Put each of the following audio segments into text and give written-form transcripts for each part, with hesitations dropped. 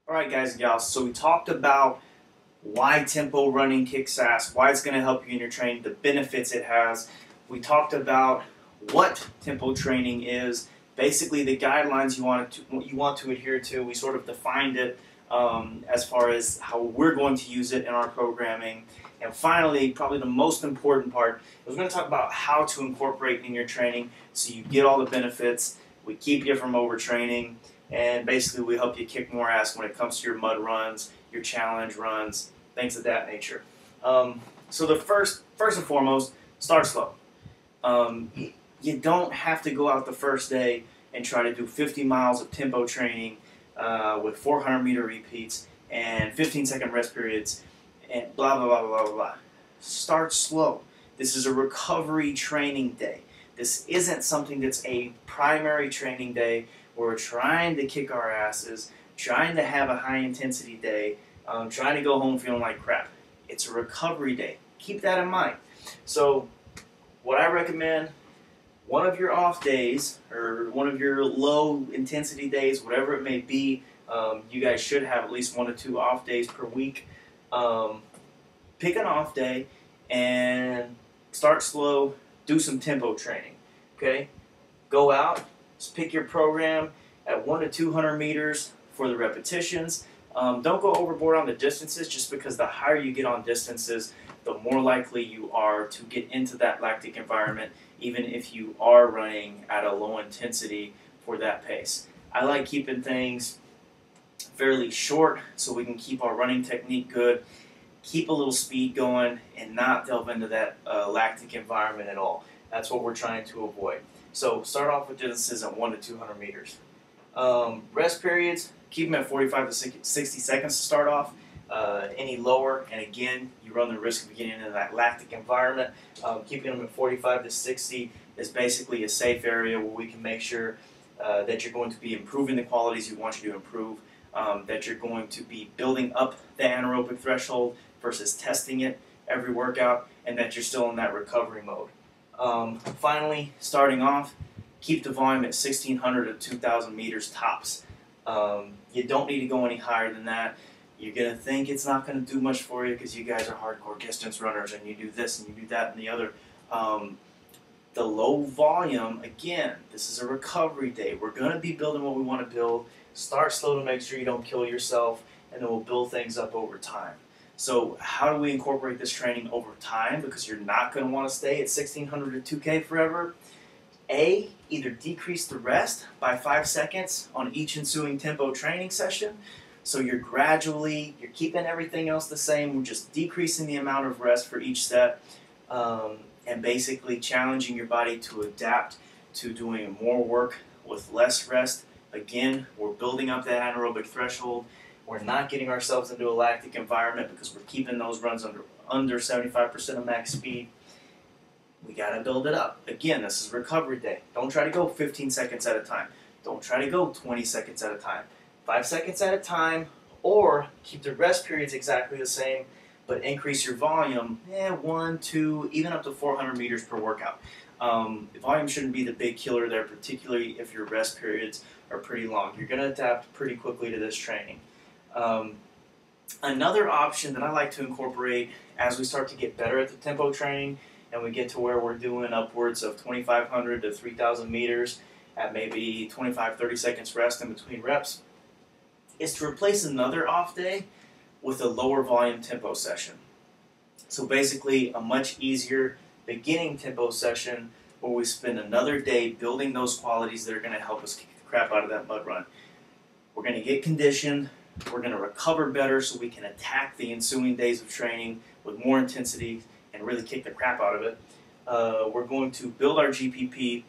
Alright guys and gals, so we talked about why tempo running kicks ass, why it's going to help you in your training, the benefits it has. We talked about what tempo training is, basically the guidelines you want to adhere to. We sort of defined it as far as how we're going to use it in our programming. And finally, probably the most important part, we're going to talk about how to incorporate in your training so you get all the benefits, we keep you from overtraining, and basically we help you kick more ass when it comes to your mud runs, your challenge runs, things of that nature. So the first and foremost, start slow. You don't have to go out the first day and try to do 50 miles of tempo training with 400-meter repeats and 15-second rest periods and blah, blah, blah, blah, blah, blah. Start slow. This is a recovery training day. This isn't something that's a primary training day where we're trying to kick our asses, trying to have a high-intensity day, trying to go home feeling like crap. It's a recovery day. Keep that in mind. So what I recommend, one of your off days or one of your low-intensity days, whatever it may be, you guys should have at least 1 to 2 off days per week. Pick an off day and start slow, do some tempo training, okay? Go out, just pick your program at 1 to 200 meters for the repetitions. Don't go overboard on the distances, just because the higher you get on distances, the more likely you are to get into that lactic environment, even if you are running at a low intensity for that pace. I like keeping things fairly short so we can keep our running technique good, keep a little speed going, and not delve into that lactic environment at all. That's what we're trying to avoid. So start off with distances at 1 to 200 meters. Rest periods, keep them at 45 to 60 seconds to start off. Any lower, and again, you run the risk of getting into that lactic environment. Keeping them at 45 to 60 is basically a safe area where we can make sure that you're going to be improving the qualities you want you to improve, that you're going to be building up the anaerobic threshold versus testing it every workout, and that you're still in that recovery mode. Finally, starting off, keep the volume at 1,600 to 2,000 meters tops. You don't need to go any higher than that. You're going to think it's not going to do much for you because you guys are hardcore distance runners and you do this and you do that and the other. The low volume, again, this is a recovery day. We're going to be building what we want to build. Start slow to make sure you don't kill yourself, and then we'll build things up over time. So how do we incorporate this training over time? Because you're not going to want to stay at 1,600 to 2K forever. A, either decrease the rest by 5 seconds on each ensuing tempo training session. So you're keeping everything else the same, we're just decreasing the amount of rest for each set, and basically challenging your body to adapt to doing more work with less rest. Again, we're building up that anaerobic threshold. We're not getting ourselves into a lactic environment because we're keeping those runs under 75% of max speed. We got to build it up. Again, this is recovery day. Don't try to go 15 seconds at a time. Don't try to go 20 seconds at a time. 5 seconds at a time, or keep the rest periods exactly the same, but increase your volume 1, 2, even up to 400 meters per workout. The volume shouldn't be the big killer there, particularly if your rest periods are pretty long. You're going to adapt pretty quickly to this training. Another option that I like to incorporate as we start to get better at the tempo training and we get to where we're doing upwards of 2,500 to 3,000 meters at maybe 25-30 seconds rest in between reps, is to replace another off day with a lower volume tempo session. So basically a much easier beginning tempo session where we spend another day building those qualities that are going to help us kick the crap out of that mud run. We're going to get conditioned, we're going to recover better so we can attack the ensuing days of training with more intensity and really kick the crap out of it. We're going to build our GPP,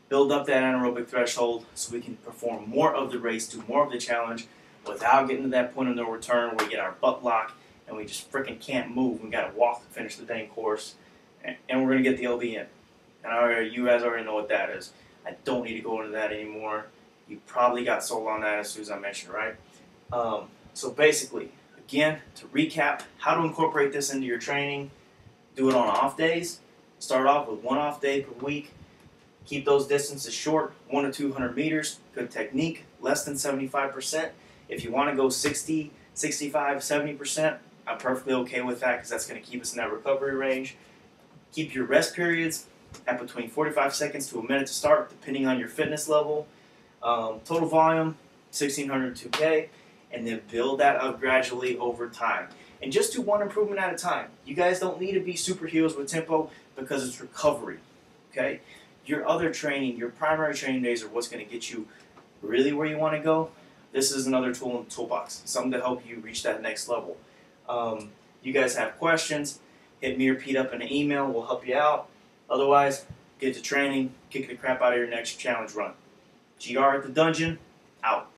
build up that anaerobic threshold so we can perform more of the race, do more of the challenge, without getting to that point of no return where we get our butt locked and we just freaking can't move. We got to walk to finish the dang course, and we're going to get the LB in. And you guys already know what that is. I don't need to go into that anymore. You probably got sold on that as soon as I mentioned, right? So basically, again, to recap, how to incorporate this into your training: do it on off days. Start off with 1 off day per week. Keep those distances short, 1 to 200 meters. Good technique, less than 75%. If you want to go 60, 65, 70%, I'm perfectly okay with that because that's going to keep us in that recovery range. Keep your rest periods at between 45 seconds to a minute to start, depending on your fitness level. Total volume, 1600 to 2K, and then build that up gradually over time. And just do one improvement at a time. You guys don't need to be super heroes with tempo because it's recovery, okay? Your other training, your primary training days are what's going to get you really where you want to go. This is another tool in the toolbox, something to help you reach that next level. You guys have questions, hit me or Pete up in an email. We'll help you out. Otherwise, get to training, kick the crap out of your next challenge run. GR at the dungeon, out.